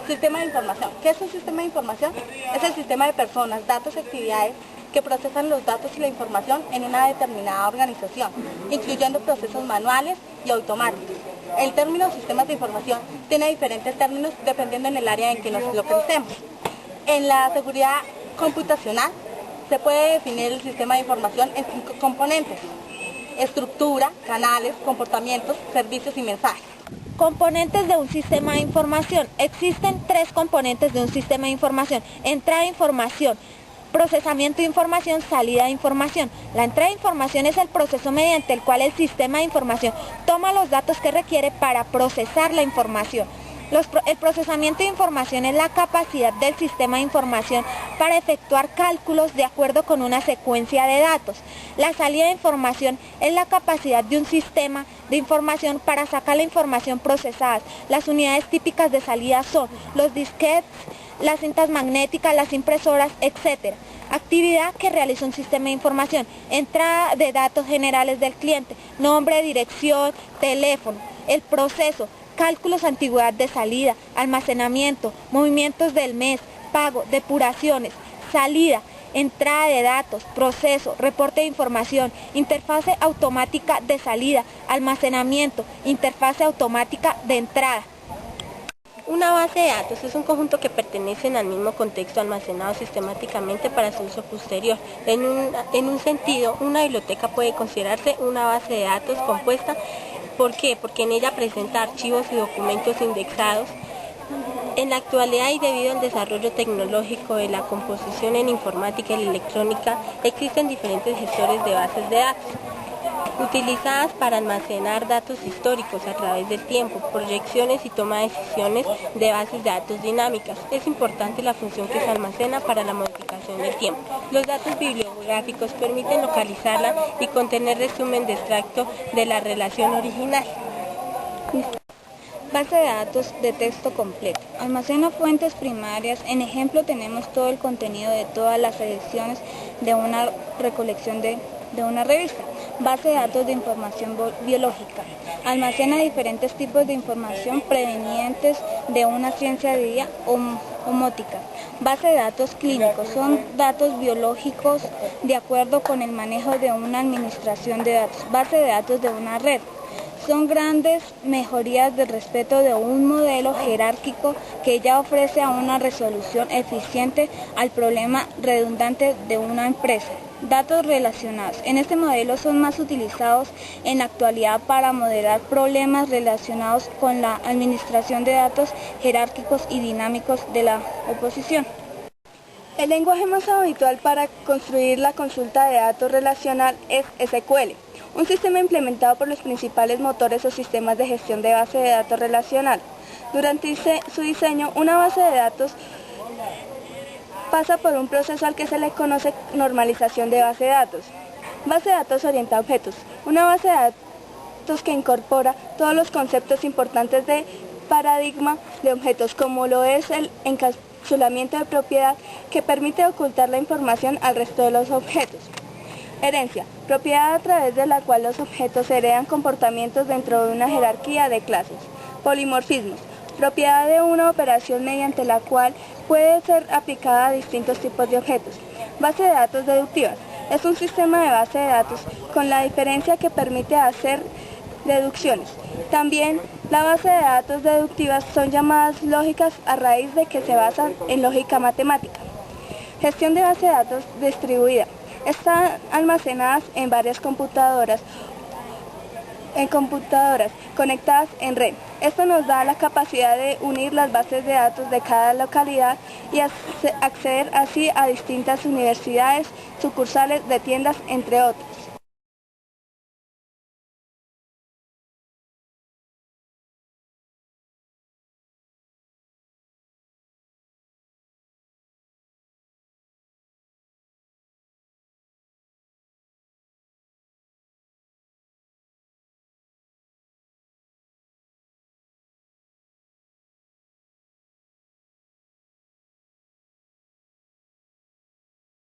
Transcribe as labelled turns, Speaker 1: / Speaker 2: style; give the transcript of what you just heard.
Speaker 1: Sistema de información. ¿Qué es un sistema de información? Es el sistema de personas, datos y actividades que procesan los datos y la información en una determinada organización, incluyendo procesos manuales y automáticos. El término sistemas de información tiene diferentes términos dependiendo en el área en que nos localizemos. En la seguridad computacional se puede definir el sistema de información en 5 componentes: estructura, canales, comportamientos, servicios y mensajes.
Speaker 2: Componentes de un sistema de información. Existen 3 componentes de un sistema de información: entrada de información, procesamiento de información, salida de información. La entrada de información es el proceso mediante el cual el sistema de información toma los datos que requiere para procesar la información. El procesamiento de información es la capacidad del sistema de información para efectuar cálculos de acuerdo con una secuencia de datos. La salida de información es la capacidad de un sistema de información para sacar la información procesada. Las unidades típicas de salida son los disquetes, las cintas magnéticas, las impresoras, etc. Actividad que realiza un sistema de información: entrada de datos generales del cliente, nombre, dirección, teléfono. El proceso: cálculos, antigüedad de salida, almacenamiento, movimientos del mes, pago, depuraciones. Salida: entrada de datos, proceso, reporte de información, interfase automática de salida, almacenamiento, interfase automática de entrada.
Speaker 3: Una base de datos es un conjunto que pertenecen al mismo contexto almacenado sistemáticamente para su uso posterior. En un sentido, una biblioteca puede considerarse una base de datos compuesta. ¿Por qué? Porque en ella presenta archivos y documentos indexados. En la actualidad, y debido al desarrollo tecnológico de la composición en informática y electrónica, existen diferentes gestores de bases de datos, utilizadas para almacenar datos históricos a través del tiempo, proyecciones y toma de decisiones de bases de datos dinámicas. Es importante la función que se almacena para la modificación del tiempo. Los datos bibliográficos permiten localizarla y contener resumen de extracto de la relación original.
Speaker 2: Base de datos de texto completo. Almacena fuentes primarias. En ejemplo tenemos todo el contenido de todas las ediciones de una recolección de una revista. Base de datos de información biológica. Almacena diferentes tipos de información provenientes de una ciencia de día homótica. Base de datos clínicos. Son datos biológicos de acuerdo con el manejo de una administración de datos. Base de datos de una red. Son grandes mejorías del respeto de un modelo jerárquico que ya ofrece a una resolución eficiente al problema redundante de una empresa. Datos relacionados. En este modelo son más utilizados en la actualidad para modelar problemas relacionados con la administración de datos jerárquicos y dinámicos de la oposición.
Speaker 1: El lenguaje más habitual para construir la consulta de datos relacional es SQL, un sistema implementado por los principales motores o sistemas de gestión de base de datos relacional. Durante su diseño, una base de datos pasa por un proceso al que se le conoce normalización de base de datos. Base de datos orientada a objetos. Una base de datos que incorpora todos los conceptos importantes de paradigma de objetos, como lo es el encapsulamiento de propiedad, que permite ocultar la información al resto de los objetos. Herencia: propiedad a través de la cual los objetos heredan comportamientos dentro de una jerarquía de clases. Polimorfismos: propiedad de una operación mediante la cual puede ser aplicada a distintos tipos de objetos. Base de datos deductivas: es un sistema de base de datos con la diferencia que permite hacer deducciones. También las bases de datos deductivas son llamadas lógicas a raíz de que se basan en lógica matemática. Gestión de base de datos distribuida: están almacenadas en varias computadoras conectadas en red. Esto nos da la capacidad de unir las bases de datos de cada localidad y acceder así a distintas universidades, sucursales de tiendas, entre otros.